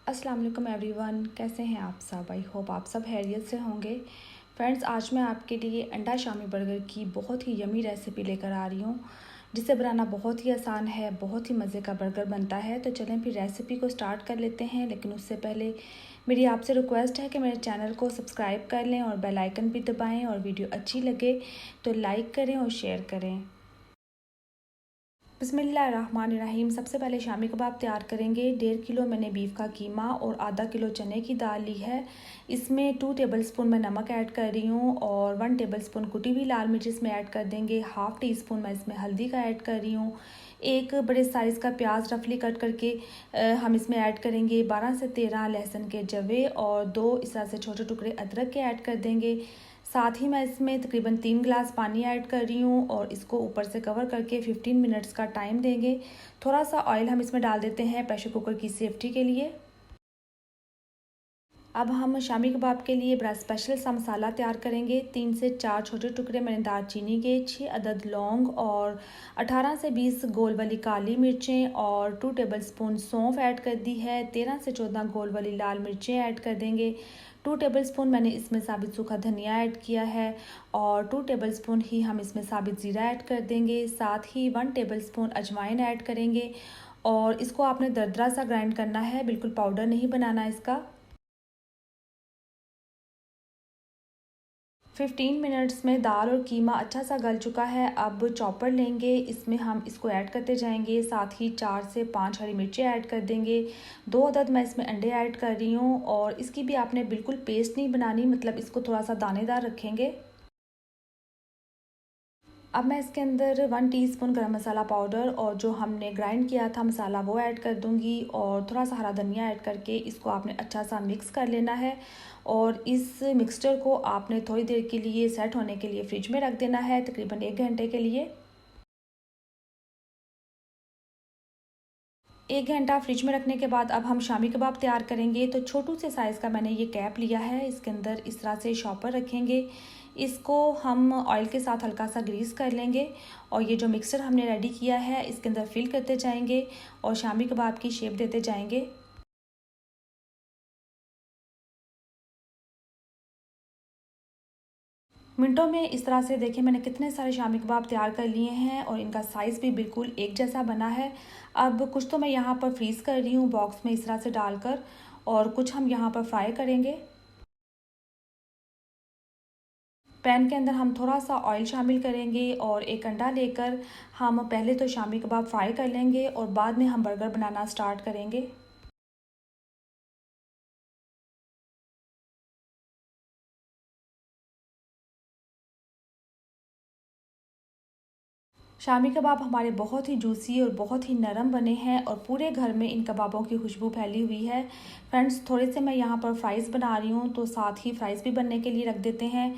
अस्सलाम वालेकुम एवरीवन, कैसे हैं आप सब। आई होप आप सब खैरियत से होंगे। फ्रेंड्स, आज मैं आपके लिए अंडा शामी बर्गर की बहुत ही यमी रेसिपी लेकर आ रही हूँ, जिसे बनाना बहुत ही आसान है। बहुत ही मज़े का बर्गर बनता है। तो चलें फिर रेसिपी को स्टार्ट कर लेते हैं। लेकिन उससे पहले मेरी आपसे रिक्वेस्ट है कि मेरे चैनल को सब्सक्राइब कर लें और बेल आइकन भी दबाएं, और वीडियो अच्छी लगे तो लाइक करें और शेयर करें। बिस्मिल्लाहिर्रहमानिर्रहीम। सबसे पहले शामी कबाब तैयार करेंगे। 1.5 किलो मैंने बीफ का कीमा और आधा किलो चने की दाल ली है। इसमें 2 टेबलस्पून मैं नमक ऐड कर रही हूँ और 1 टेबलस्पून कुटी हुई लाल मिर्च इसमें ऐड कर देंगे। हाफ़ टी स्पून मैं इसमें हल्दी का ऐड कर रही हूँ। एक बड़े साइज़ का प्याज रफली कट करके हम इसमें ऐड करेंगे। 12 से 13 लहसुन के जवे और 2 इस तरह से छोटे टुकड़े अदरक के ऐड कर देंगे। साथ ही मैं इसमें तकरीबन 3 गिलास पानी ऐड कर रही हूँ और इसको ऊपर से कवर करके 15 मिनट्स का टाइम देंगे। थोड़ा सा ऑयल हम इसमें डाल देते हैं प्रेशर कुकर की सेफ्टी के लिए। अब हम शामी कबाब के लिए बड़ा स्पेशल सा मसाला तैयार करेंगे। 3 से 4 छोटे टुकड़े मैंने दालचीनी के, 6 अदद लौंग और 18 से 20 गोल वाली काली मिर्चें और 2 टेबलस्पून सौंफ ऐड कर दी है। 13 से 14 गोल वाली लाल मिर्चें ऐड कर देंगे। 2 टेबलस्पून मैंने इसमें साबित सूखा धनिया ऐड किया है और 2 टेबलस्पून ही हम इसमें साबित ज़ीरा ऐड कर देंगे। साथ ही 1 टेबलस्पून अजवाइन ऐड करेंगे और इसको आपने दरदरा सा ग्राइंड करना है, बिल्कुल पाउडर नहीं बनाना इसका। 15 मिनट्स में दाल और कीमा अच्छा सा गल चुका है। अब चॉपर लेंगे, इसमें हम इसको ऐड करते जाएंगे। साथ ही 4 से 5 हरी मिर्चें ऐड कर देंगे। 2 अदद मैं इसमें अंडे ऐड कर रही हूँ और इसकी भी आपने बिल्कुल पेस्ट नहीं बनानी, मतलब इसको थोड़ा सा दानेदार रखेंगे। अब मैं इसके अंदर 1 टीस्पून गरम मसाला पाउडर और जो हमने ग्राइंड किया था मसाला वो ऐड कर दूंगी और थोड़ा सा हरा धनिया ऐड करके इसको आपने अच्छा सा मिक्स कर लेना है। और इस मिक्सचर को आपने थोड़ी देर के लिए सेट होने के लिए फ्रिज में रख देना है, तकरीबन 1 घंटे के लिए। 1 घंटा फ्रिज में रखने के बाद अब हम शामी कबाब तैयार करेंगे। तो छोटू से साइज़ का मैंने ये कैप लिया है, इसके अंदर इस तरह से शॉपर रखेंगे। इसको हम ऑयल के साथ हल्का सा ग्रीस कर लेंगे और ये जो मिक्सर हमने रेडी किया है इसके अंदर फिल करते जाएंगे और शामी कबाब की शेप देते जाएंगे। मिनटों में इस तरह से देखिए मैंने कितने सारे शामी कबाब तैयार कर लिए हैं और इनका साइज़ भी बिल्कुल एक जैसा बना है। अब कुछ तो मैं यहाँ पर फ्रीज़ कर रही हूँ बॉक्स में इस तरह से डालकर, और कुछ हम यहाँ पर फ्राई करेंगे। पैन के अंदर हम थोड़ा सा ऑयल शामिल करेंगे और एक अंडा लेकर हम पहले तो शामी कबाब फ्राई कर लेंगे और बाद में हम बर्गर बनाना स्टार्ट करेंगे। शामी कबाब हमारे बहुत ही जूसी और बहुत ही नरम बने हैं और पूरे घर में इन कबाबों की खुशबू फैली हुई है। फ्रेंड्स, थोड़े से मैं यहाँ पर फ्राइज़ बना रही हूँ तो साथ ही फ्राइज़ भी बनने के लिए रख देते हैं।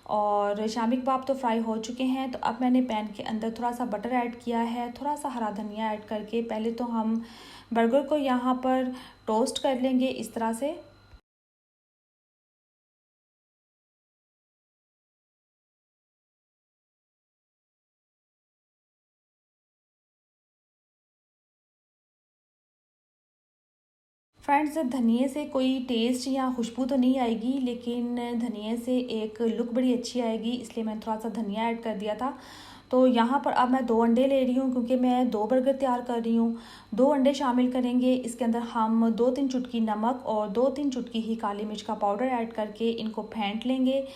और शामी कबाब तो फ्राई हो चुके हैं। तो अब मैंने पैन के अंदर थोड़ा सा बटर ऐड किया है, थोड़ा सा हरा धनिया ऐड करके पहले तो हम बर्गर को यहाँ पर टोस्ट कर लेंगे इस तरह से। फ्रेंड्स, धनिए से कोई टेस्ट या खुशबू तो नहीं आएगी, लेकिन धनिए से एक लुक बड़ी अच्छी आएगी, इसलिए मैंने थोड़ा सा धनिया ऐड कर दिया था। तो यहाँ पर अब मैं 2 अंडे ले रही हूँ क्योंकि मैं 2 बर्गर तैयार कर रही हूँ। 2 अंडे शामिल करेंगे। इसके अंदर हम 2-3 चुटकी नमक और 2-3 चुटकी ही काली मिर्च का पाउडर ऐड करके इनको फेंट लेंगे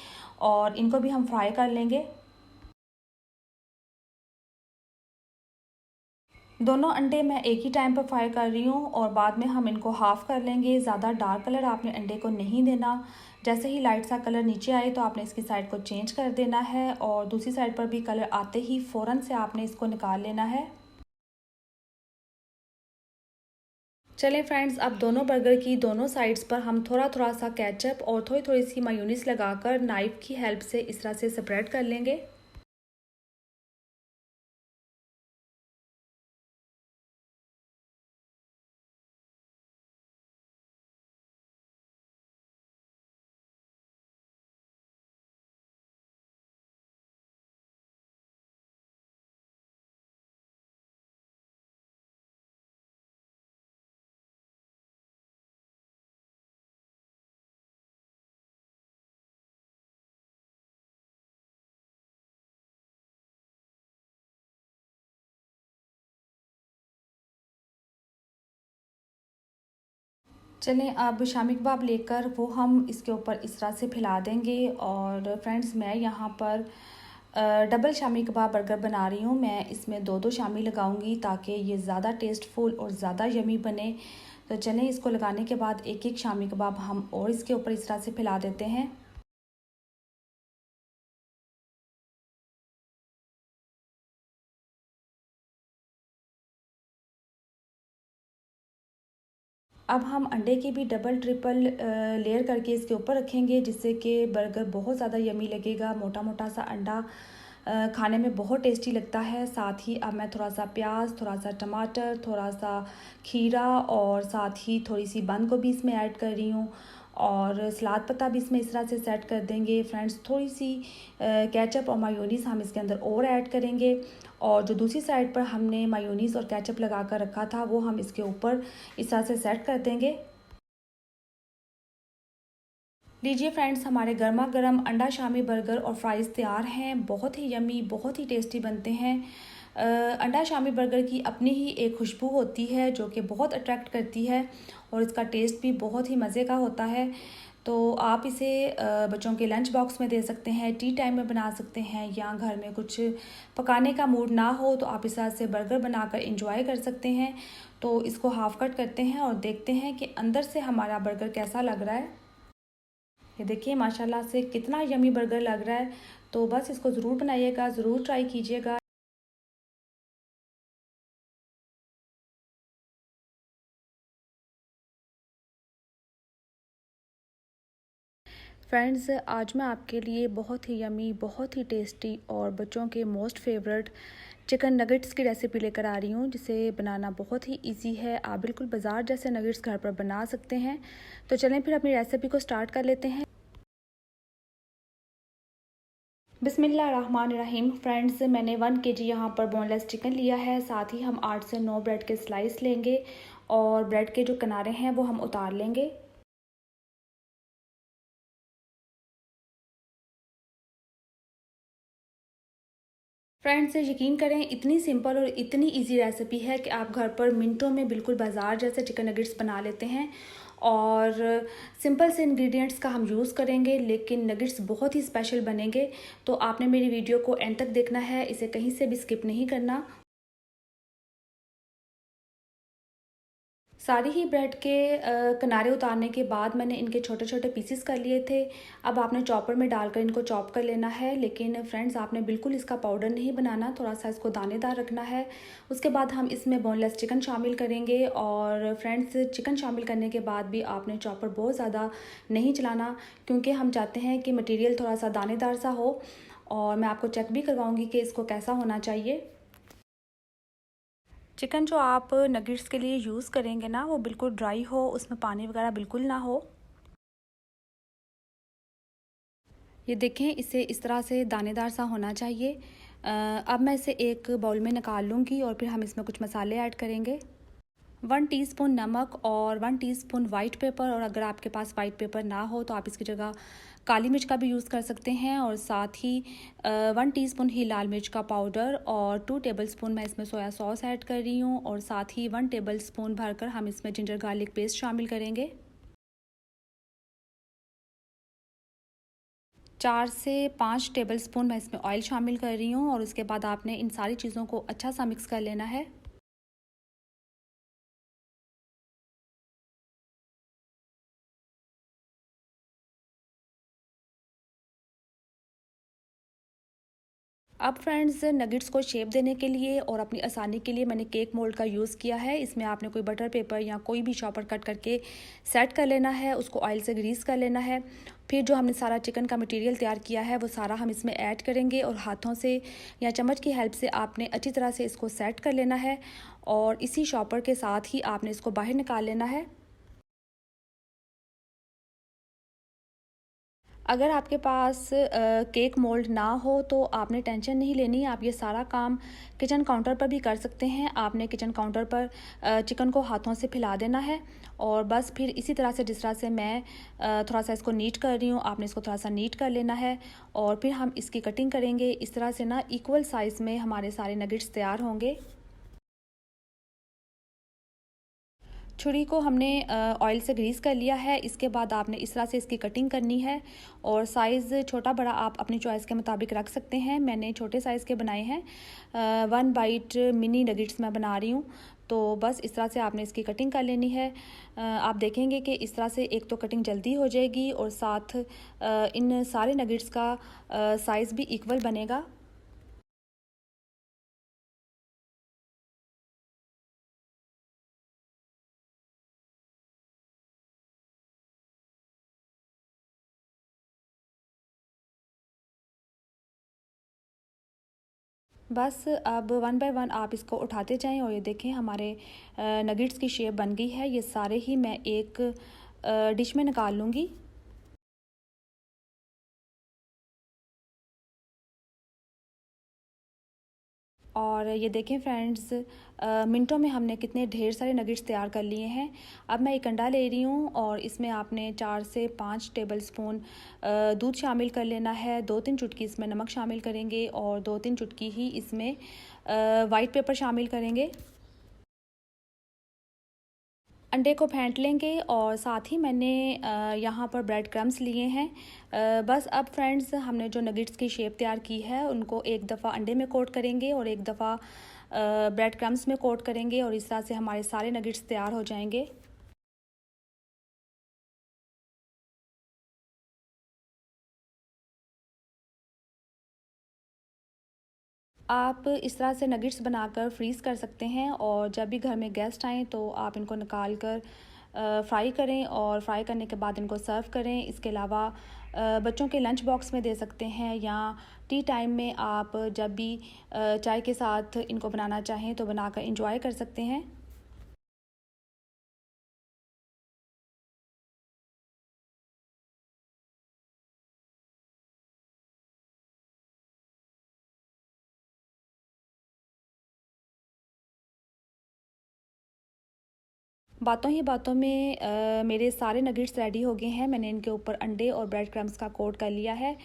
और इनको भी हम फ्राई कर लेंगे। दोनों अंडे मैं एक ही टाइम पर फ्राई कर रही हूँ और बाद में हम इनको हाफ़ कर लेंगे। ज़्यादा डार्क कलर आपने अंडे को नहीं देना। जैसे ही लाइट सा कलर नीचे आए तो आपने इसकी साइड को चेंज कर देना है और दूसरी साइड पर भी कलर आते ही फ़ौरन से आपने इसको निकाल लेना है। चलें फ्रेंड्स, अब दोनों बर्गर की दोनों साइड्स पर हम थोड़ा थोड़ा सा केचप और थोड़ी थोड़ी सी मायूनीस लगाकर नाइफ़ की हेल्प से इस तरह से स्प्रेड कर लेंगे। चलें अब शामी कबाब लेकर वो हम इसके ऊपर इस तरह से फैला देंगे। और फ्रेंड्स मैं यहाँ पर डबल शामी कबाब बर्गर बना रही हूँ। मैं इसमें दो दो शामी लगाऊंगी ताकि ये ज़्यादा टेस्टफुल और ज़्यादा यमी बने। तो चलें इसको लगाने के बाद एक एक शामी कबाब हम और इसके ऊपर इस तरह से फैला देते हैं। अब हम अंडे की भी डबल ट्रिपल लेयर करके इसके ऊपर रखेंगे, जिससे कि बर्गर बहुत ज़्यादा यमी लगेगा। मोटा मोटा सा अंडा खाने में बहुत टेस्टी लगता है। साथ ही अब मैं थोड़ा सा प्याज, थोड़ा सा टमाटर, थोड़ा सा खीरा और साथ ही थोड़ी सी बंद गोभी इसमें ऐड कर रही हूँ। और सलाद पत्ता भी इसमें इस तरह से सेट कर देंगे। फ्रेंड्स थोड़ी सी केचप और मायोनीज़ हम इसके अंदर और ऐड करेंगे। और जो दूसरी साइड पर हमने मायोनीज़ और केचप लगा कर रखा था वो हम इसके ऊपर इस तरह से सेट कर देंगे। लीजिए फ्रेंड्स, हमारे गर्मा गर्म अंडा शामी बर्गर और फ्राइज़ तैयार हैं। बहुत ही यमी, बहुत ही टेस्टी बनते हैं। अंडा शामी बर्गर की अपनी ही एक खुशबू होती है जो कि बहुत अट्रैक्ट करती है और इसका टेस्ट भी बहुत ही मज़े का होता है। तो आप इसे बच्चों के लंच बॉक्स में दे सकते हैं, टी टाइम में बना सकते हैं, या घर में कुछ पकाने का मूड ना हो तो आप इस तरह से बर्गर बनाकर इंजॉय कर सकते हैं। तो इसको हाफ कट करते हैं और देखते हैं कि अंदर से हमारा बर्गर कैसा लग रहा है। ये देखिए माशाल्लाह से कितना यमी बर्गर लग रहा है। तो बस इसको ज़रूर बनाइएगा, ज़रूर ट्राई कीजिएगा। फ्रेंड्स आज मैं आपके लिए बहुत ही यमी, बहुत ही टेस्टी और बच्चों के मोस्ट फेवरेट चिकन नगेट्स की रेसिपी लेकर आ रही हूँ, जिसे बनाना बहुत ही इजी है। आप बिल्कुल बाज़ार जैसे नगेट्स घर पर बना सकते हैं। तो चलें फिर अपनी रेसिपी को स्टार्ट कर लेते हैं। बिस्मिल्लाहिर्रहमानिर्रहीम। फ्रेंड्स मैंने 1 केजी यहाँ पर बोनलेस चिकन लिया है। साथ ही हम 8 से 9 ब्रेड के स्लाइस लेंगे और ब्रेड के जो किनारे हैं वो हम उतार लेंगे। फ्रेंड्स यकीन करें इतनी सिंपल और इतनी इजी रेसिपी है कि आप घर पर मिनटों में बिल्कुल बाज़ार जैसे चिकन नगेट्स बना लेते हैं। और सिंपल से इंग्रेडिएंट्स का हम यूज़ करेंगे लेकिन नगेट्स बहुत ही स्पेशल बनेंगे। तो आपने मेरी वीडियो को एंड तक देखना है, इसे कहीं से भी स्किप नहीं करना। सारी ही ब्रेड के किनारे उतारने के बाद मैंने इनके छोटे छोटे पीसेस कर लिए थे। अब आपने चॉपर में डालकर इनको चॉप कर लेना है। लेकिन फ्रेंड्स आपने बिल्कुल इसका पाउडर नहीं बनाना, थोड़ा सा इसको दानेदार रखना है। उसके बाद हम इसमें बोनलेस चिकन शामिल करेंगे। और फ्रेंड्स चिकन शामिल करने के बाद भी आपने चॉपर बहुत ज़्यादा नहीं चलाना, क्योंकि हम चाहते हैं कि मटीरियल थोड़ा सा दानेदार सा हो। और मैं आपको चेक भी करवाऊँगी कि इसको कैसा होना चाहिए। चिकन जो आप नगेट्स के लिए यूज़ करेंगे ना, वो बिल्कुल ड्राई हो, उसमें पानी वगैरह बिल्कुल ना हो। ये देखें इसे इस तरह से दानेदार सा होना चाहिए। अब मैं इसे एक बाउल में निकाल लूँगी और फिर हम इसमें कुछ मसाले ऐड करेंगे। 1 टीस्पून नमक और 1 टीस्पून वाइट पेपर। और अगर आपके पास वाइट पेपर ना हो तो आप इसकी जगह काली मिर्च का भी यूज़ कर सकते हैं। और साथ ही 1 टीस्पून ही लाल मिर्च का पाउडर और 2 टेबलस्पून मैं इसमें सोया सॉस ऐड कर रही हूँ। और साथ ही 1 टेबलस्पून भरकर हम इसमें जिंजर गार्लिक पेस्ट शामिल करेंगे। 4 से 5 टेबलस्पून मैं इसमें ऑयल शामिल कर रही हूँ। और उसके बाद आपने इन सारी चीज़ों को अच्छा सा मिक्स कर लेना है। अब फ्रेंड्स नगेट्स को शेप देने के लिए और अपनी आसानी के लिए मैंने केक मोल्ड का यूज़ किया है। इसमें आपने कोई बटर पेपर या कोई भी चॉपर कट करके सेट कर लेना है, उसको ऑयल से ग्रीस कर लेना है। फिर जो हमने सारा चिकन का मटेरियल तैयार किया है वो सारा हम इसमें ऐड करेंगे और हाथों से या चम्मच की हेल्प से आपने अच्छी तरह से इसको सेट कर लेना है। और इसी चॉपर के साथ ही आपने इसको बाहर निकाल लेना है। अगर आपके पास केक मोल्ड ना हो तो आपने टेंशन नहीं लेनी, आप ये सारा काम किचन काउंटर पर भी कर सकते हैं। आपने किचन काउंटर पर चिकन को हाथों से फैला देना है और बस फिर इसी तरह से जिस तरह से मैं थोड़ा सा इसको नीट कर रही हूँ, आपने इसको थोड़ा सा नीट कर लेना है। और फिर हम इसकी कटिंग करेंगे। इस तरह से ना इक्वल साइज़ में हमारे सारे नगेट्स तैयार होंगे। छुरी को हमने ऑयल से ग्रीस कर लिया है। इसके बाद आपने इस तरह से इसकी कटिंग करनी है और साइज़ छोटा बड़ा आप अपनी चॉइस के मुताबिक रख सकते हैं। मैंने छोटे साइज़ के बनाए हैं। 1 बाइट मिनी नगेट्स मैं बना रही हूँ, तो बस इस तरह से आपने इसकी कटिंग कर लेनी है। आप देखेंगे कि इस तरह से एक तो कटिंग जल्दी हो जाएगी और साथ इन सारे नगेट्स का साइज़ भी इक्वल बनेगा। बस अब वन बाय वन आप इसको उठाते जाएं और ये देखें हमारे नगेट्स की शेप बन गई है। ये सारे ही मैं एक डिश में निकाल लूँगी। और ये देखें फ्रेंड्स, मिनटों में हमने कितने ढेर सारे नगेट्स तैयार कर लिए हैं। अब मैं एक अंडा ले रही हूँ और इसमें आपने 4 से 5 टेबलस्पून दूध शामिल कर लेना है। 2-3 चुटकी इसमें नमक शामिल करेंगे और 2-3 चुटकी ही इसमें वाइट पेपर शामिल करेंगे। अंडे को फेंट लेंगे और साथ ही मैंने यहाँ पर ब्रेड क्रम्स लिए हैं। बस अब फ्रेंड्स, हमने जो नगेट्स की शेप तैयार की है उनको एक दफ़ा अंडे में कोट करेंगे और एक दफ़ा ब्रेड क्रम्स में कोट करेंगे और इस तरह से हमारे सारे नगेट्स तैयार हो जाएंगे। आप इस तरह से नगेट्स बनाकर फ्रीज़ कर सकते हैं और जब भी घर में गेस्ट आएँ तो आप इनको निकाल कर फ्राई करें और फ्राई करने के बाद इनको सर्व करें। इसके अलावा बच्चों के लंच बॉक्स में दे सकते हैं या टी टाइम में आप जब भी चाय के साथ इनको बनाना चाहें तो बनाकर इंजॉय कर सकते हैं। बातों ही बातों में मेरे सारे नगेट्स रेडी हो गए हैं। मैंने इनके ऊपर अंडे और ब्रेड क्रम्स का कोट कर लिया है।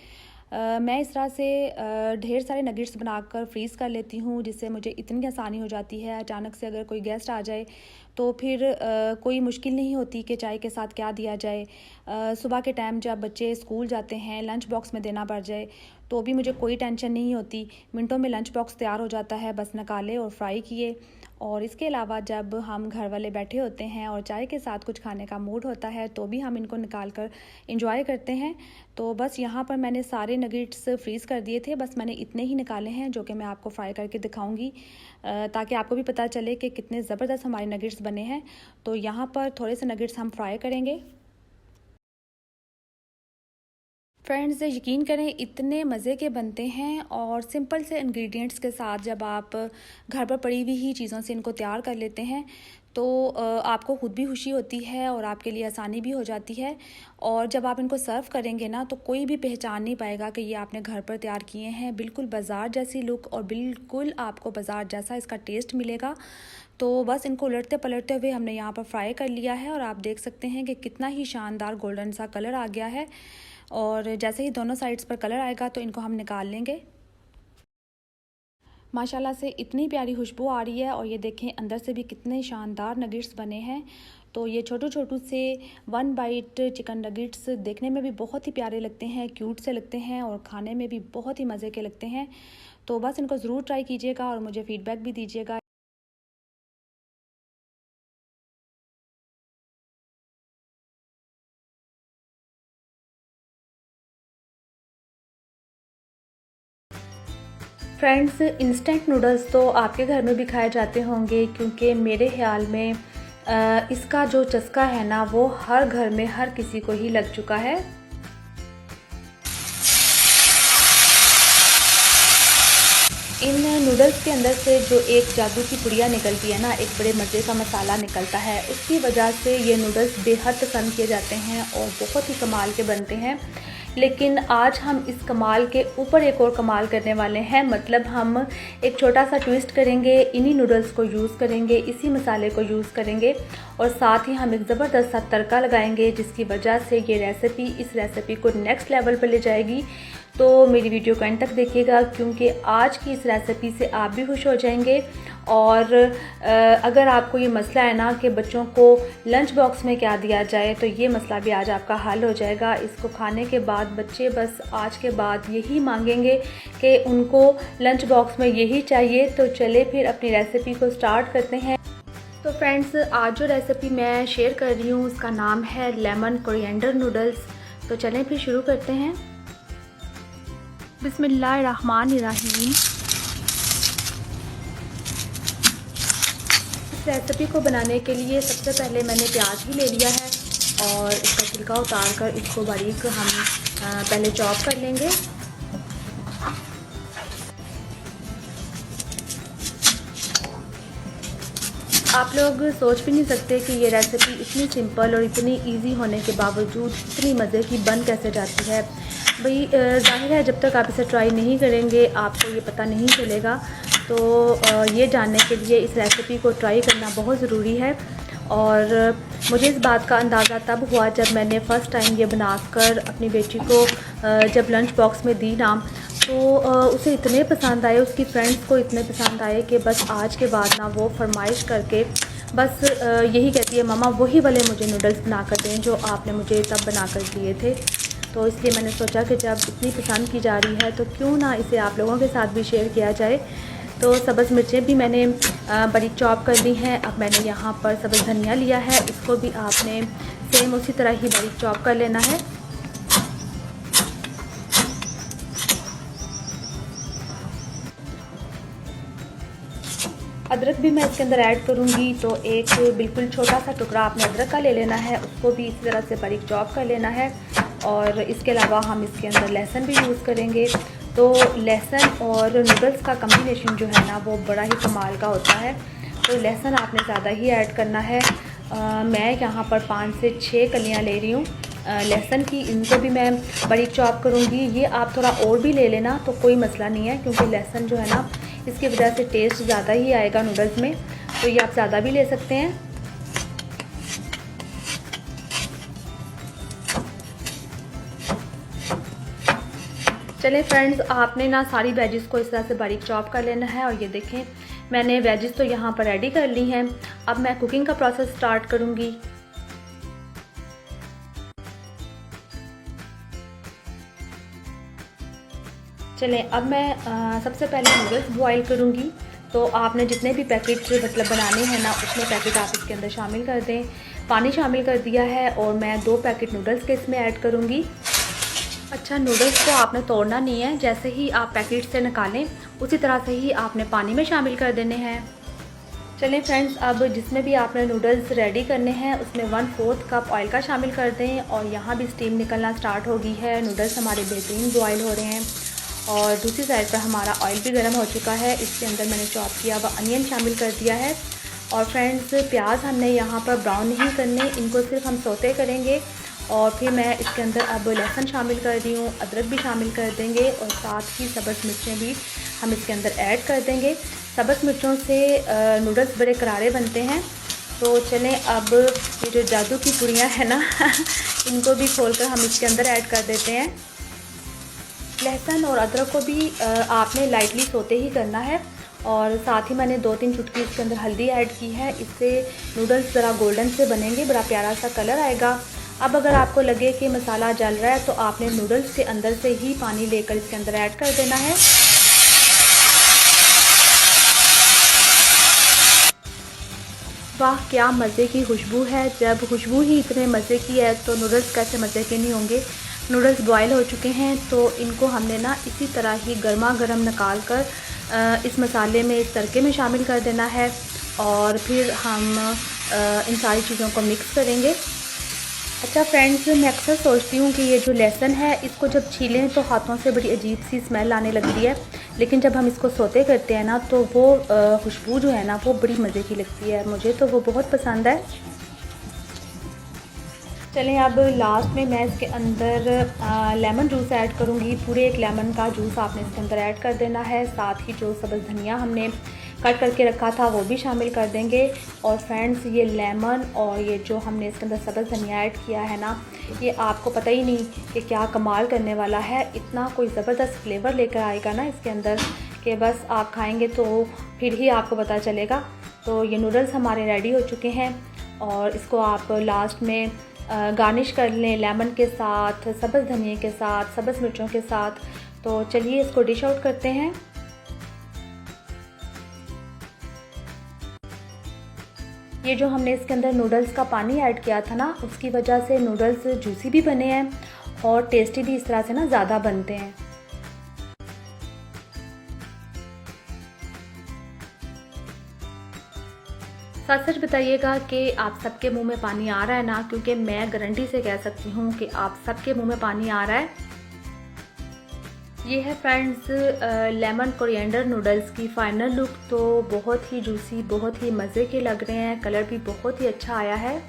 मैं इस तरह से ढेर सारे नगेट्स बनाकर फ्रीज़ कर लेती हूँ, जिससे मुझे इतनी आसानी हो जाती है। अचानक से अगर कोई गेस्ट आ जाए तो फिर कोई मुश्किल नहीं होती कि चाय के साथ क्या दिया जाए। सुबह के टाइम जब बच्चे स्कूल जाते हैं, लंच बॉक्स में देना पड़ जाए तो भी मुझे कोई टेंशन नहीं होती। मिनटों में लंच बॉक्स तैयार हो जाता है, बस निकाले और फ्राई किए। और इसके अलावा जब हम घर वाले बैठे होते हैं और चाय के साथ कुछ खाने का मूड होता है तो भी हम इनको निकाल कर इंजॉय करते हैं। तो बस यहाँ पर मैंने सारे नगेट्स फ्रीज़ कर दिए थे, बस मैंने इतने ही निकाले हैं जो कि मैं आपको फ्राई करके दिखाऊंगी, ताकि आपको भी पता चले कि कितने ज़बरदस्त हमारे नगेट्स बने हैं। तो यहाँ पर थोड़े से नगेट्स हम फ्राई करेंगे। फ्रेंड्स, यकीन करें इतने मज़े के बनते हैं और सिंपल से इंग्रेडिएंट्स के साथ जब आप घर पर पड़ी हुई ही चीज़ों से इनको तैयार कर लेते हैं तो आपको खुद भी खुशी होती है और आपके लिए आसानी भी हो जाती है। और जब आप इनको सर्व करेंगे ना तो कोई भी पहचान नहीं पाएगा कि ये आपने घर पर तैयार किए हैं। बिल्कुल बाज़ार जैसी लुक और बिल्कुल आपको बाज़ार जैसा इसका टेस्ट मिलेगा। तो बस इनको उलटते पलटते हुए हमने यहाँ पर फ्राई कर लिया है और आप देख सकते हैं कि कितना ही शानदार गोल्डन सा कलर आ गया है। और जैसे ही दोनों साइड्स पर कलर आएगा तो इनको हम निकाल लेंगे। माशाल्लाह से इतनी प्यारी खुशबू आ रही है और ये देखें अंदर से भी कितने शानदार नगेट्स बने हैं। तो ये छोटू छोटू से 1 बाइट चिकन नगेट्स देखने में भी बहुत ही प्यारे लगते हैं, क्यूट से लगते हैं और खाने में भी बहुत ही मज़े के लगते हैं। तो बस इनको ज़रूर ट्राई कीजिएगा और मुझे फ़ीडबैक भी दीजिएगा। फ्रेंड्स, इंस्टेंट नूडल्स तो आपके घर में भी खाए जाते होंगे, क्योंकि मेरे ख्याल में इसका जो चस्का है ना वो हर घर में हर किसी को ही लग चुका है। इन नूडल्स के अंदर से जो एक जादू की पुड़िया निकलती है ना, एक बड़े मज़े का मसाला निकलता है, उसकी वजह से ये नूडल्स बेहद पसंद किए जाते हैं और बहुत ही कमाल के बनते हैं। लेकिन आज हम इस कमाल के ऊपर एक और कमाल करने वाले हैं। मतलब हम एक छोटा सा ट्विस्ट करेंगे, इन्हीं नूडल्स को यूज़ करेंगे, इसी मसाले को यूज़ करेंगे और साथ ही हम एक ज़बरदस्त सा तड़का लगाएंगे, जिसकी वजह से ये रेसिपी इस रेसिपी को नेक्स्ट लेवल पर ले जाएगी। तो मेरी वीडियो को एंड तक देखिएगा, क्योंकि आज की इस रेसिपी से आप भी खुश हो जाएंगे और अगर आपको ये मसला है ना कि बच्चों को लंच बॉक्स में क्या दिया जाए, तो ये मसला भी आज आपका हल हो जाएगा। इसको खाने के बाद बच्चे बस आज के बाद यही मांगेंगे कि उनको लंच बॉक्स में यही चाहिए। तो चले फिर अपनी रेसिपी को स्टार्ट करते हैं। तो फ्रेंड्स, आज जो रेसिपी मैं शेयर कर रही हूँ उसका नाम है लेमन कोरिएंडर नूडल्स। तो चलें फिर शुरू करते हैं। बिस्मिल्लाहिर्रहमानिर्रहीम। इस रेसिपी को बनाने के लिए सबसे पहले मैंने प्याज ही ले लिया है और इसका छिलका उतार कर इसको बारीक हम पहले चॉप कर लेंगे। आप लोग सोच भी नहीं सकते कि ये रेसिपी इतनी सिंपल और इतनी इजी होने के बावजूद इतनी मज़े की बन कैसे जाती है। भाई ज़ाहिर है जब तक आप इसे ट्राई नहीं करेंगे आपको ये पता नहीं चलेगा। तो ये जानने के लिए इस रेसिपी को ट्राई करना बहुत ज़रूरी है। और मुझे इस बात का अंदाज़ा तब हुआ जब मैंने फ़र्स्ट टाइम ये बनाकर अपनी बेटी को जब लंच बॉक्स में दी ना, तो उसे इतने पसंद आए, उसकी फ्रेंड्स को इतने पसंद आए कि बस आज के बाद ना वो फरमाइश करके बस यही कहती है, मम्मा वही वाले मुझे नूडल्स बना कर दें जो आपने मुझे तब बना कर दिए थे। तो इसलिए मैंने सोचा कि जब इतनी पसंद की जा रही है तो क्यों ना इसे आप लोगों के साथ भी शेयर किया जाए। तो सब्ज़ मिर्चें भी मैंने बड़ी चॉप कर ली हैं। अब मैंने यहाँ पर सब्ज़ धनिया लिया है, इसको भी आपने सेम उसी तरह ही बड़ी चॉप कर लेना है। अदरक भी मैं इसके अंदर ऐड करूँगी, तो एक बिल्कुल छोटा सा टुकड़ा आपने अदरक का ले लेना है, उसको भी इसी तरह से बारीक चॉप कर लेना है। और इसके अलावा हम इसके अंदर लहसुन भी यूज़ करेंगे। तो लहसुन और नूडल्स का कम्बिनेशन जो है ना वो बड़ा ही कमाल का होता है। तो लहसुन आपने ज़्यादा ही ऐड करना है। मैं यहाँ पर 5 से 6 कलियाँ ले रही हूँ लहसुन की, इनको भी मैं बारीक चॉप करूँगी। ये आप थोड़ा और भी ले लेना तो कोई मसला नहीं है, क्योंकि लहसुन जो है ना इसकी वजह से टेस्ट ज़्यादा ही आएगा नूडल्स में, तो ये आप ज़्यादा भी ले सकते हैं। चलें फ्रेंड्स, आपने ना सारी वेजिस को इस तरह से बारीक चॉप कर लेना है। और ये देखें मैंने वेजिस तो यहाँ पर रेडी कर ली हैं। अब मैं कुकिंग का प्रोसेस स्टार्ट करूँगी। चलें, अब मैं सबसे पहले नूडल्स बॉईल करूँगी। तो आपने जितने भी पैकेट मतलब बनाने हैं ना उतने पैकेट आप इसके अंदर शामिल कर दें। पानी शामिल कर दिया है और मैं 2 पैकेट नूडल्स के इसमें ऐड करूँगी। अच्छा, नूडल्स को आपने तोड़ना नहीं है, जैसे ही आप पैकेट से निकालें उसी तरह से ही आपने पानी में शामिल कर देने हैं। चलें फ्रेंड्स, अब जिसमें भी आपने नूडल्स रेडी करने हैं उसमें 1/4 कप ऑयल का शामिल कर दें। और यहाँ भी स्टीम निकलना स्टार्ट हो गई है, नूडल्स हमारे बेहतरीन बॉयल हो रहे हैं। और दूसरी साइड पर हमारा ऑयल भी गर्म हो चुका है। इसके अंदर मैंने चॉप किया हुआ अनियन शामिल कर दिया है। और फ्रेंड्स, प्याज हमने यहाँ पर ब्राउन नहीं करने, इनको सिर्फ हम सौते करेंगे। और फिर मैं इसके अंदर अब लहसुन शामिल कर रही हूँ, अदरक भी शामिल कर देंगे और साथ ही सब्ज़ मिर्चें भी हम इसके अंदर ऐड कर देंगे। सब्ज़ मिर्चों से नूडल्स बड़े करारे बनते हैं। तो चलें, अब ये जो जादू की पुड़ियाँ हैं ना इनको भी खोलकर हम इसके अंदर ऐड कर देते हैं। लहसुन और अदरक को भी आपने लाइटली सोते ही करना है। और साथ ही मैंने 2-3 चुटकी इसके अंदर हल्दी ऐड की है, इससे नूडल्स ज़रा गोल्डन से बनेंगे, बड़ा प्यारा सा कलर आएगा। अब अगर आपको लगे कि मसाला जल रहा है तो आपने नूडल्स के अंदर से ही पानी लेकर इसके अंदर ऐड कर देना है। वाह, क्या मज़े की खुशबू है। जब खुशबू ही इतने मज़े की है तो नूडल्स कैसे मज़े के नहीं होंगे। नूडल्स बॉयल हो चुके हैं, तो इनको हमने ना इसी तरह ही गर्मा गर्म निकाल कर इस मसाले में, इस तड़के में शामिल कर देना है। और फिर हम इन सारी चीज़ों को मिक्स करेंगे। अच्छा फ्रेंड्स, मैं अक्सर सोचती हूँ कि ये जो लहसुन है इसको जब छीलें तो हाथों से बड़ी अजीब सी स्मेल आने लगती है, लेकिन जब हम इसको सौते करते हैं ना तो वो खुशबू जो है ना वो बड़ी मज़े की लगती है। मुझे तो वो बहुत पसंद है। चलें, अब लास्ट में मैं इसके अंदर लेमन जूस ऐड करूँगी। पूरे 1 लेमन का जूस आपने इसके अंदर ऐड कर देना है। साथ ही जो सब्ज़ धनिया हमने कट करके रखा था वो भी शामिल कर देंगे। और फ्रेंड्स, ये लेमन और ये जो हमने इसके अंदर सब्ज़ धनिया ऐड किया है ना, ये आपको पता ही नहीं कि क्या कमाल करने वाला है। इतना कोई ज़बरदस्त फ्लेवर लेकर आएगा ना इसके अंदर कि बस आप खाएंगे तो फिर ही आपको पता चलेगा। तो ये नूडल्स हमारे रेडी हो चुके हैं और इसको आप लास्ट में गार्निश कर लें लेमन के साथ, सब्ज़ धनिया के साथ, सब्ज़ मिर्चों के साथ। तो चलिए इसको डिश आउट करते हैं। ये जो हमने इसके अंदर नूडल्स का पानी ऐड किया था ना, उसकी वजह से नूडल्स जूसी भी बने हैं और टेस्टी भी इस तरह से ना ज़्यादा बनते हैं। सच सच बताइएगा कि आप सबके मुंह में पानी आ रहा है ना, क्योंकि मैं गारंटी से कह सकती हूँ कि आप सबके मुंह में पानी आ रहा है। ये है फ्रेंड्स लेमन कोरिएंडर नूडल्स की फाइनल लुक। तो बहुत ही जूसी, बहुत ही मज़े के लग रहे हैं, कलर भी बहुत ही अच्छा आया है।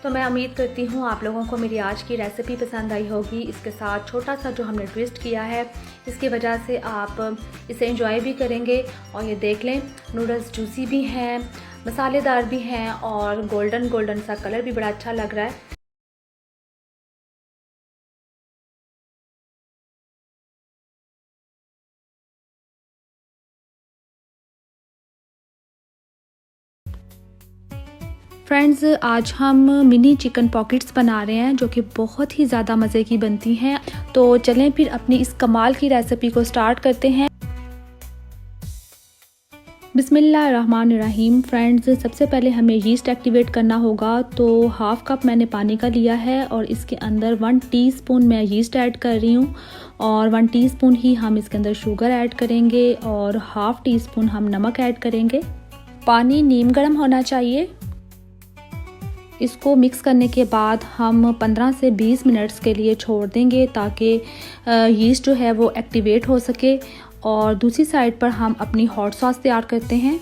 तो मैं उम्मीद करती हूँ आप लोगों को मेरी आज की रेसिपी पसंद आई होगी। इसके साथ छोटा सा जो हमने ट्विस्ट किया है, इसकी वजह से आप इसे एंजॉय भी करेंगे। और ये देख लें, नूडल्स जूसी भी हैं, मसालेदार भी हैं और गोल्डन गोल्डन सा कलर भी बड़ा अच्छा लग रहा है। फ्रेंड्स, आज हम मिनी चिकन पॉकेट्स बना रहे हैं जो कि बहुत ही ज़्यादा मज़े की बनती हैं। तो चलें फिर अपनी इस कमाल की रेसिपी को स्टार्ट करते हैं। बिस्मिल्लाहिर्रहमानिर्रहीम। फ्रेंड्स, सबसे पहले हमें यीस्ट एक्टिवेट करना होगा। तो हाफ़ कप मैंने पानी का लिया है और इसके अंदर 1 टीस्पून मैं यीस्ट ऐड कर रही हूँ और 1 टीस्पून ही हम इसके अंदर शुगर ऐड करेंगे और हाफ़ टी स्पून हम नमक ऐड करेंगे। पानी नीम गर्म होना चाहिए। इसको मिक्स करने के बाद हम 15 से 20 मिनट्स के लिए छोड़ देंगे ताकि यीस्ट जो है वो एक्टिवेट हो सके। और दूसरी साइड पर हम अपनी हॉट सॉस तैयार करते हैं।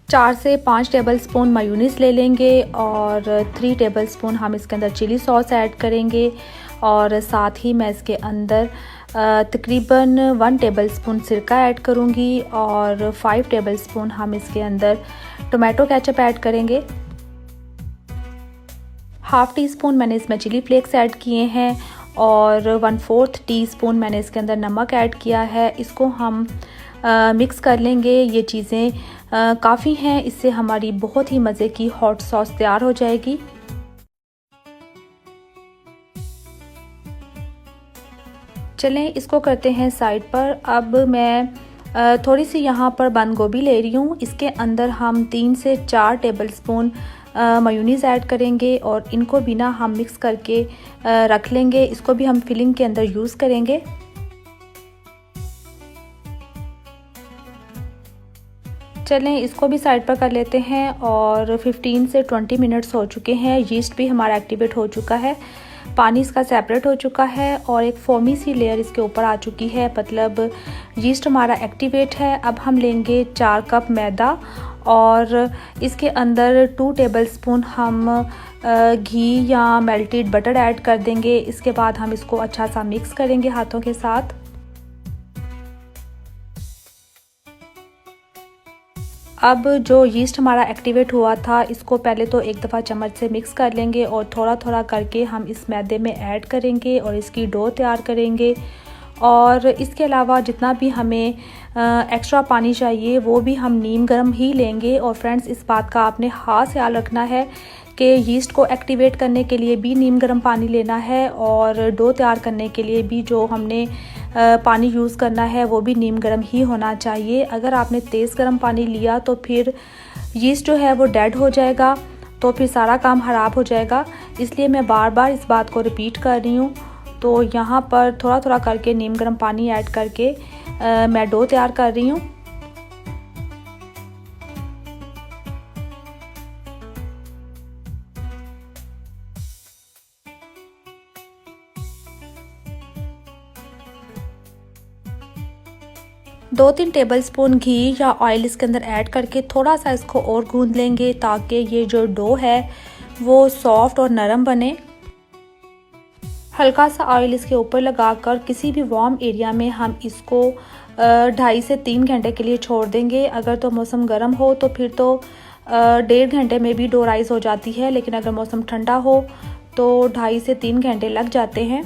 4 से 5 टेबलस्पून मेयोनीज़ ले लेंगे और 3 टेबलस्पून हम इसके अंदर चिली सॉस ऐड करेंगे और साथ ही मैं इसके अंदर तकरीबन 1 टेबलस्पून सिरका ऐड करूँगी और 5 टेबलस्पून हम इसके अंदर टोमेटो केचप ऐड करेंगे। हाफ़ टी स्पून मैंने इसमें चिली फ्लेक्स ऐड किए हैं और 1/4 टीस्पून मैंने इसके अंदर नमक ऐड किया है। इसको हम मिक्स कर लेंगे। ये चीज़ें काफ़ी हैं, इससे हमारी बहुत ही मज़े की हॉट सॉस तैयार हो जाएगी। चलें इसको करते हैं साइड पर। अब मैं थोड़ी सी यहाँ पर बंद गोभी ले रही हूँ। इसके अंदर हम 3 से 4 टेबलस्पून मेयोनीज़ ऐड करेंगे और इनको भी ना हम मिक्स करके रख लेंगे। इसको भी हम फिलिंग के अंदर यूज़ करेंगे। चलें इसको भी साइड पर कर लेते हैं और 15 से 20 मिनट्स हो चुके हैं। यीस्ट भी हमारा एक्टिवेट हो चुका है, पानी इसका सेपरेट हो चुका है और एक फोमी सी लेयर इसके ऊपर आ चुकी है, मतलब यीस्ट हमारा एक्टिवेट है। अब हम लेंगे 4 कप मैदा और इसके अंदर 2 टेबलस्पून हम घी या मेल्टेड बटर ऐड कर देंगे। इसके बाद हम इसको अच्छा सा मिक्स करेंगे हाथों के साथ। अब जो यीस्ट हमारा एक्टिवेट हुआ था, इसको पहले तो एक दफ़ा चम्मच से मिक्स कर लेंगे और थोड़ा थोड़ा करके हम इस मैदे में ऐड करेंगे और इसकी डो तैयार करेंगे। और इसके अलावा जितना भी हमें एक्स्ट्रा पानी चाहिए वो भी हम नीम गर्म ही लेंगे। और फ्रेंड्स, इस बात का आपने ख़ास ख्याल रखना है कि यीस्ट को एक्टिवेट करने के लिए भी नीम गर्म पानी लेना है और डो तैयार करने के लिए भी जो हमने पानी यूज़ करना है वो भी नीम गर्म ही होना चाहिए। अगर आपने तेज़ गर्म पानी लिया तो फिर यीस्ट जो है वो डेड हो जाएगा, तो फिर सारा काम ख़राब हो जाएगा। इसलिए मैं बार बार इस बात को रिपीट कर रही हूँ। तो यहाँ पर थोड़ा थोड़ा करके नीम गर्म पानी ऐड करके मैं डो तैयार कर रही हूँ। दो 3 टेबलस्पून घी या ऑयल इसके अंदर ऐड करके थोड़ा सा इसको और गूंद लेंगे ताकि ये जो डो है वो सॉफ्ट और नरम बने। हल्का सा ऑयल इसके ऊपर लगाकर किसी भी वार्म एरिया में हम इसको 2.5 से 3 घंटे के लिए छोड़ देंगे। अगर तो मौसम गर्म हो तो फिर तो 1.5 घंटे में भी डो राइस हो जाती है, लेकिन अगर मौसम ठंडा हो तो 2.5 से 3 घंटे लग जाते हैं।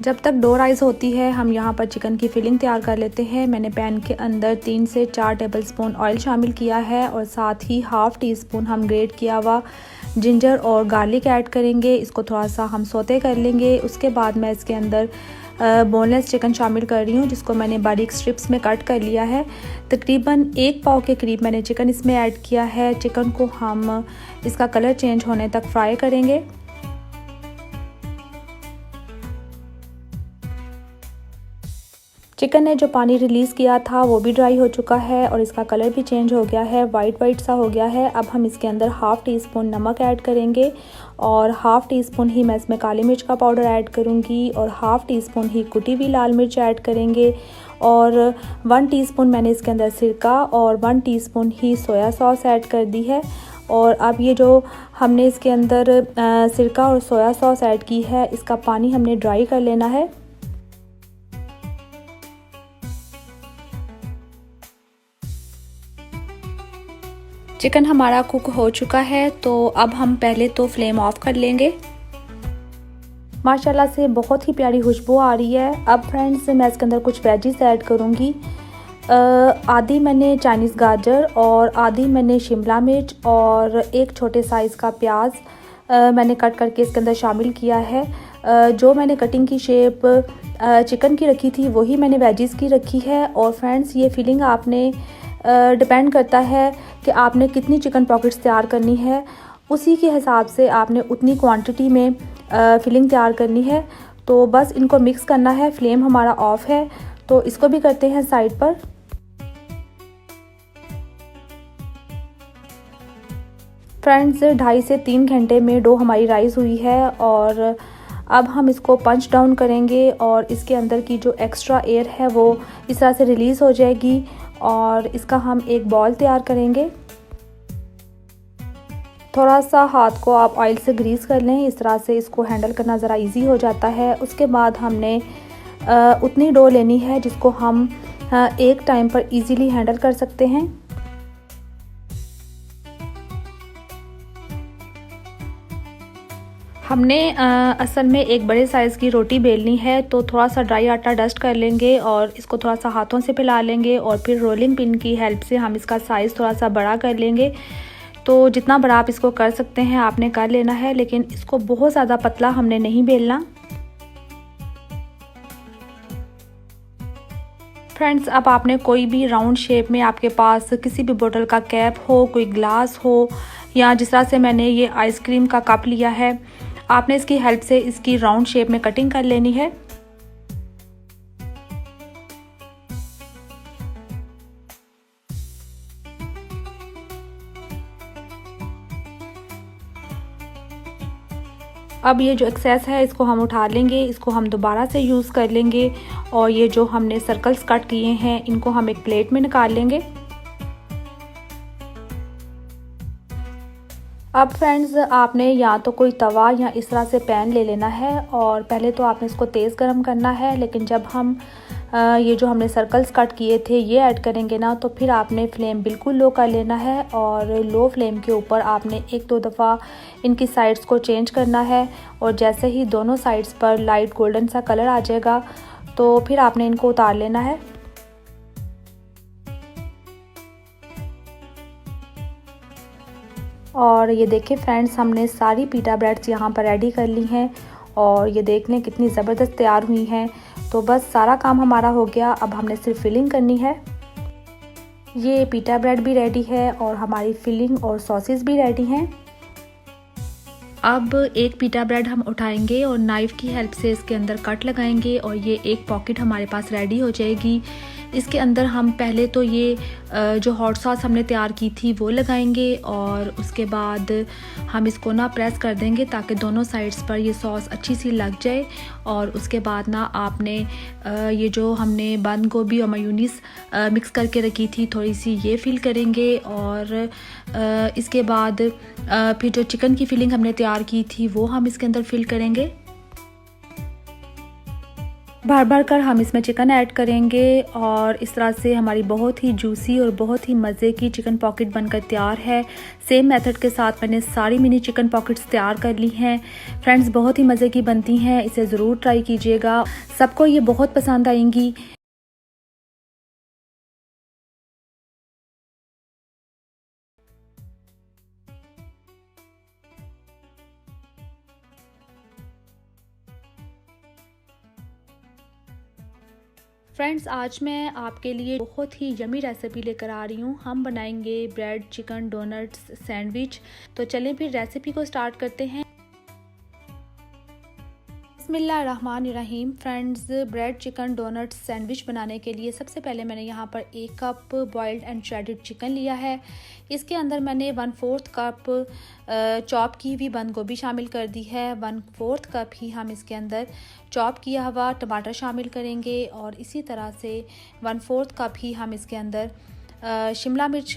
जब तक डो राइस होती है हम यहाँ पर चिकन की फिलिंग तैयार कर लेते हैं। मैंने पैन के अंदर 3 से 4 टेबलस्पून ऑयल शामिल किया है और साथ ही हाफ़ टी स्पून हम ग्रेट किया हुआ जिंजर और गार्लिक ऐड करेंगे। इसको थोड़ा सा हम सौते कर लेंगे। उसके बाद मैं इसके अंदर बोनलेस चिकन शामिल कर रही हूँ, जिसको मैंने बारीक स्ट्रिप्स में कट कर लिया है। तकरीबन 1 पाव के करीब मैंने चिकन इसमें ऐड किया है। चिकन को हम इसका कलर चेंज होने तक फ्राई करेंगे। चिकन ने जो पानी रिलीज़ किया था वो भी ड्राई हो चुका है और इसका कलर भी चेंज हो गया है, वाइट सा हो गया है। अब हम इसके अंदर हाफ़ टी स्पून नमक ऐड करेंगे और हाफ़ टी स्पून ही मैं इसमें काली मिर्च का पाउडर ऐड करूँगी और हाफ़ टी स्पून ही कुटी हुई लाल मिर्च ऐड करेंगे और 1 टीस्पून मैंने इसके अंदर सिरका और 1 टीस्पून ही सोया सॉस ऐड कर दी है। और अब ये जो हमने इसके अंदर सिरका और सोया सॉस ऐड की है, इसका पानी हमने ड्राई कर लेना है। चिकन हमारा कुक हो चुका है, तो अब हम पहले तो फ्लेम ऑफ कर लेंगे। माशाल्लाह से बहुत ही प्यारी खुशबू आ रही है। अब फ्रेंड्स मैं इसके अंदर कुछ वेजिस ऐड करूँगी। आधी मैंने चाइनीज़ गाजर और आधी मैंने शिमला मिर्च और एक छोटे साइज़ का प्याज मैंने कट करके इसके अंदर शामिल किया है। जो मैंने कटिंग की शेप चिकन की रखी थी वही मैंने वेजिस की रखी है। और फ्रेंड्स ये फीलिंग आपने डिपेंड करता है कि आपने कितनी चिकन पॉकेट्स तैयार करनी है, उसी के हिसाब से आपने उतनी क्वांटिटी में फिलिंग तैयार करनी है। तो बस इनको मिक्स करना है। फ्लेम हमारा ऑफ है, तो इसको भी करते हैं साइड पर। फ्रेंड्स 2.5 से 3 घंटे में डो हमारी राइस हुई है और अब हम इसको पंच डाउन करेंगे और इसके अंदर की जो एक्स्ट्रा एयर है वो इस तरह से रिलीज़ हो जाएगी और इसका हम एक बॉल तैयार करेंगे। थोड़ा सा हाथ को आप ऑयल से ग्रीस कर लें, इस तरह से इसको हैंडल करना ज़रा इजी हो जाता है। उसके बाद हमने उतनी डो लेनी है जिसको हम एक टाइम पर इजीली हैंडल कर सकते हैं। हमने असल में एक बड़े साइज़ की रोटी बेलनी है, तो थोड़ा सा ड्राई आटा डस्ट कर लेंगे और इसको थोड़ा सा हाथों से फैला लेंगे और फिर रोलिंग पिन की हेल्प से हम इसका साइज़ थोड़ा सा बड़ा कर लेंगे। तो जितना बड़ा आप इसको कर सकते हैं आपने कर लेना है, लेकिन इसको बहुत ज़्यादा पतला हमने नहीं बेलना। फ्रेंड्स अब आपने कोई भी राउंड शेप में आपके पास किसी भी बोतल का कैप हो, कोई ग्लास हो, या जिस तरह से मैंने ये आइसक्रीम का कप लिया है, आपने इसकी हेल्प से इसकी राउंड शेप में कटिंग कर लेनी है। अब ये जो एक्सेस है इसको हम उठा लेंगे, इसको हम दोबारा से यूज़ कर लेंगे और ये जो हमने सर्कल्स कट किए हैं इनको हम एक प्लेट में निकाल लेंगे। अब फ्रेंड्स आपने या तो कोई तवा या इस तरह से पैन ले लेना है और पहले तो आपने इसको तेज़ गरम करना है, लेकिन जब हम ये जो हमने सर्कल्स कट किए थे ये ऐड करेंगे ना, तो फिर आपने फ्लेम बिल्कुल लो कर लेना है और लो फ्लेम के ऊपर आपने 1-2 दफ़ा इनकी साइड्स को चेंज करना है और जैसे ही दोनों साइड्स पर लाइट गोल्डन सा कलर आ जाएगा तो फिर आपने इनको उतार लेना है। और ये देखिए फ्रेंड्स हमने सारी पिटा ब्रेड्स यहाँ पर रेडी कर ली हैं और ये देख लें कितनी ज़बरदस्त तैयार हुई हैं। तो बस सारा काम हमारा हो गया, अब हमने सिर्फ फिलिंग करनी है। ये पिटा ब्रेड भी रेडी है और हमारी फिलिंग और सॉसेस भी रेडी हैं। अब एक पिटा ब्रेड हम उठाएंगे और नाइफ़ की हेल्प से इसके अंदर कट लगाएंगे और ये एक पॉकेट हमारे पास रेडी हो जाएगी। इसके अंदर हम पहले तो ये जो हॉट सॉस हमने तैयार की थी वो लगाएंगे और उसके बाद हम इसको ना प्रेस कर देंगे ताकि दोनों साइड्स पर ये सॉस अच्छी सी लग जाए। और उसके बाद ना आपने ये जो हमने बंद गोभी और मेयोनीज़ मिक्स करके रखी थी थोड़ी सी ये फिल करेंगे और इसके बाद फिर जो चिकन की फिलिंग हमने तैयार की थी वो हम इसके अंदर फिल करेंगे। भर भर कर हम इसमें चिकन ऐड करेंगे और इस तरह से हमारी बहुत ही जूसी और बहुत ही मज़े की चिकन पॉकेट बनकर तैयार है। सेम मेथड के साथ मैंने सारी मिनी चिकन पॉकेट्स तैयार कर ली हैं। फ्रेंड्स, बहुत ही मज़े की बनती हैं, इसे ज़रूर ट्राई कीजिएगा, सबको ये बहुत पसंद आएंगी। फ्रेंड्स, आज मैं आपके लिए बहुत ही यमी रेसिपी लेकर आ रही हूँ। हम बनाएंगे ब्रेड चिकन डोनट्स सैंडविच। तो चलें फिर रेसिपी को स्टार्ट करते हैं। बिस्मिल्लाहिर्रहमानिर्रहीम। Friends, bread chicken donuts sandwich बनाने के लिए सबसे पहले मैंने यहाँ पर 1 cup boiled and shredded chicken लिया है। इसके अंदर मैंने 1/4 कप चॉप की हुई बंद गोभी शामिल कर दी है। 1/4 कप ही हम इसके अंदर चॉप किया हुआ टमाटर शामिल करेंगे और इसी तरह से 1/4 कप ही हम इसके अंदर शिमला मिर्च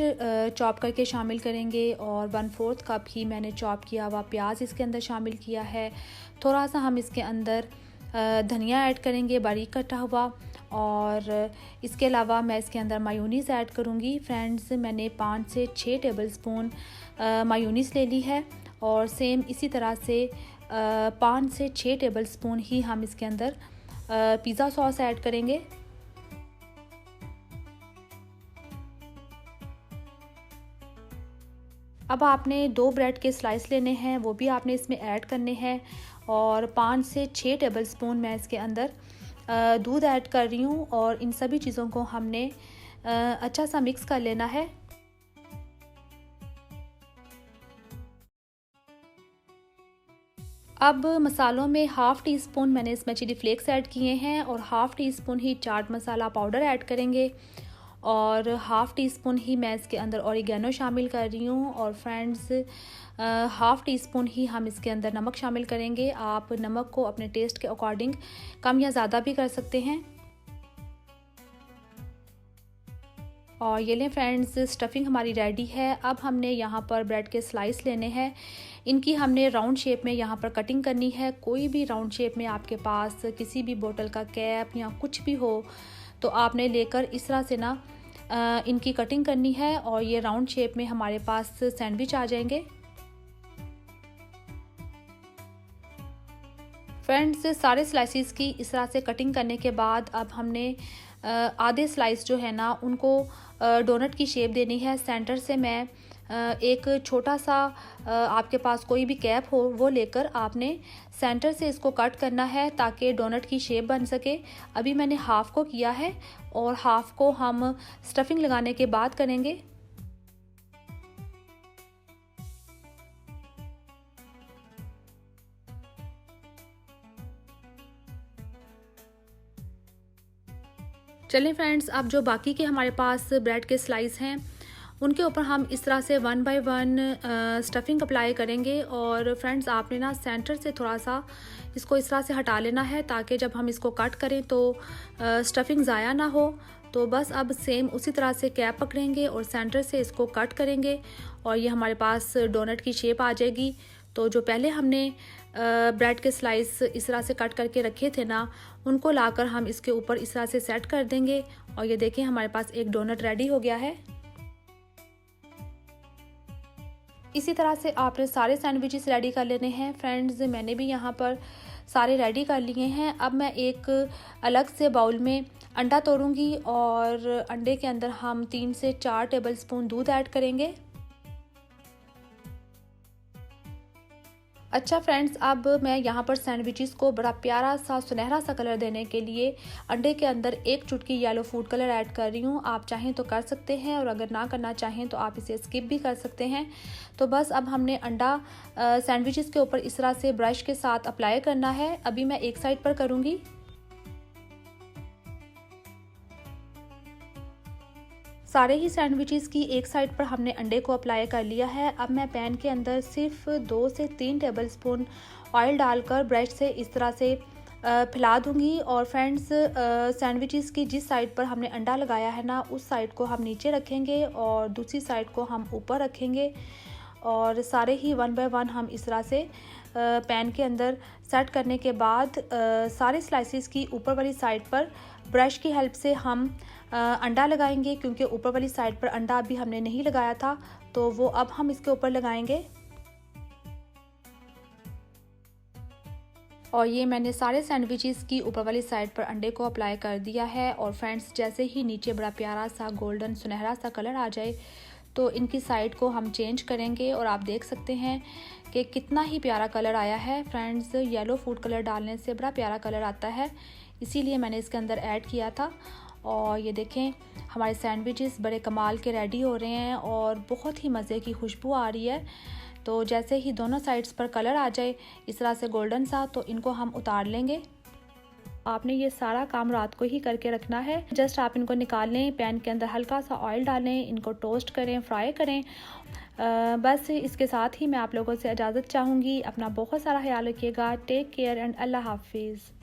चॉप करके शामिल करेंगे और 1/4 कप ही मैंने चॉप किया हुआ प्याज इसके अंदर शामिल किया है। थोड़ा सा हम इसके अंदर धनिया ऐड करेंगे बारीक कटा हुआ और इसके अलावा मैं इसके अंदर मायोनीज़ ऐड करूँगी। फ्रेंड्स, मैंने 5 से 6 टेबलस्पून मायोनीज़ ले ली है और सेम इसी तरह से 5 से 6 टेबलस्पून ही हम इसके अंदर पिज़्ज़ा सॉस ऐड करेंगे। अब आपने 2 ब्रेड के स्लाइस लेने हैं, वो भी आपने इसमें ऐड करने हैं और 5 से 6 टेबलस्पून मैं इसके अंदर दूध ऐड कर रही हूँ और इन सभी चीज़ों को हमने अच्छा सा मिक्स कर लेना है। अब मसालों में 1/2 टीस्पून मैंने इसमें चिली फ्लेक्स ऐड किए हैं और 1/2 टीस्पून ही चाट मसाला पाउडर ऐड करेंगे और 1/2 टीस्पून ही मैं इसके अंदर ऑरिगेनो शामिल कर रही हूँ और फ्रेंड्स 1/2 टीस्पून ही हम इसके अंदर नमक शामिल करेंगे। आप नमक को अपने टेस्ट के अकॉर्डिंग कम या ज़्यादा भी कर सकते हैं। और ये लें फ्रेंड्स, स्टफिंग हमारी रेडी है। अब हमने यहाँ पर ब्रेड के स्लाइस लेने हैं, इनकी हमने राउंड शेप में यहाँ पर कटिंग करनी है। कोई भी राउंड शेप में आपके पास किसी भी बोतल का कैप या कुछ भी हो तो आपने लेकर इस तरह से ना इनकी कटिंग करनी है और ये राउंड शेप में हमारे पास सैंडविच आ जाएंगे। फ्रेंड्स, सारे स्लाइसिस की इस तरह से कटिंग करने के बाद अब हमने आधे स्लाइस जो है ना उनको डोनट की शेप देनी है। सेंटर से मैं एक छोटा सा आपके पास कोई भी कैप हो वो लेकर आपने सेंटर से इसको कट करना है ताकि डोनट की शेप बन सके। अभी मैंने हाफ़ को किया है और हाफ़ को हम स्टफिंग लगाने के बाद करेंगे। चलें फ्रेंड्स, अब जो बाकी के हमारे पास ब्रेड के स्लाइस हैं उनके ऊपर हम इस तरह से 1 बाय 1 स्टफिंग अप्लाई करेंगे और फ्रेंड्स, आपने ना सेंटर से थोड़ा सा इसको इस तरह से हटा लेना है ताकि जब हम इसको कट करें तो स्टफिंग ज़ाया ना हो। तो बस अब सेम उसी तरह से कैप पकड़ेंगे और सेंटर से इसको कट करेंगे और ये हमारे पास डोनट की शेप आ जाएगी। तो जो पहले हमने ब्रेड के स्लाइस इस तरह से कट करके रखे थे ना, उनको लाकर हम इसके ऊपर इस तरह से सेट कर देंगे और ये देखें हमारे पास एक डोनट रेडी हो गया है। इसी तरह से आपने सारे सैंडविचेस रेडी कर लेने हैं। फ्रेंड्स, मैंने भी यहाँ पर सारे रेडी कर लिए हैं। अब मैं एक अलग से बाउल में अंडा तोड़ूंगी और अंडे के अंदर हम 3 से 4 टेबलस्पून दूध ऐड करेंगे। अच्छा फ्रेंड्स, अब मैं यहाँ पर सैंडविचेस को बड़ा प्यारा सा सुनहरा सा कलर देने के लिए अंडे के अंदर 1 चुटकी येलो फूड कलर ऐड कर रही हूँ। आप चाहें तो कर सकते हैं और अगर ना करना चाहें तो आप इसे स्किप भी कर सकते हैं। तो बस अब हमने अंडा सैंडविचेस के ऊपर इस तरह से ब्रश के साथ अप्लाई करना है। अभी मैं एक साइड पर करूँगी। सारे ही सैंडविचेस की एक साइड पर हमने अंडे को अप्लाई कर लिया है। अब मैं पैन के अंदर सिर्फ 2 से 3 टेबलस्पून ऑयल डालकर ब्रश से इस तरह से फैला दूंगी। और फ्रेंड्स, सैंडविचेस की जिस साइड पर हमने अंडा लगाया है ना, उस साइड को हम नीचे रखेंगे और दूसरी साइड को हम ऊपर रखेंगे और सारे ही 1 बाय 1 हम इस तरह से पैन के अंदर सेट करने के बाद सारे स्लाइसेस की ऊपर वाली साइड पर ब्रश की हेल्प से हम अंडा लगाएंगे, क्योंकि ऊपर वाली साइड पर अंडा अभी हमने नहीं लगाया था, तो वो अब हम इसके ऊपर लगाएंगे। और ये मैंने सारे सैंडविचेस की ऊपर वाली साइड पर अंडे को अप्लाई कर दिया है। और फ्रेंड्स, जैसे ही नीचे बड़ा प्यारा सा गोल्डन सुनहरा सा कलर आ जाए तो इनकी साइड को हम चेंज करेंगे। और आप देख सकते हैं कि कितना ही प्यारा कलर आया है। फ्रेंड्स, येलो फूड कलर डालने से बड़ा प्यारा कलर आता है, इसीलिए मैंने इसके अंदर ऐड किया था। और ये देखें, हमारे सैंडविचेस बड़े कमाल के रेडी हो रहे हैं और बहुत ही मज़े की खुशबू आ रही है। तो जैसे ही दोनों साइड्स पर कलर आ जाए इस तरह से गोल्डन सा, तो इनको हम उतार लेंगे। आपने ये सारा काम रात को ही करके रखना है। जस्ट आप इनको निकाल लें, पैन के अंदर हल्का सा ऑयल डालें, इनको टोस्ट करें, फ्राई करें। बस इसके साथ ही मैं आप लोगों से इजाज़त चाहूँगी। अपना बहुत सारा ख्याल रखिएगा। टेक केयर एंड अल्लाह हाफिज़।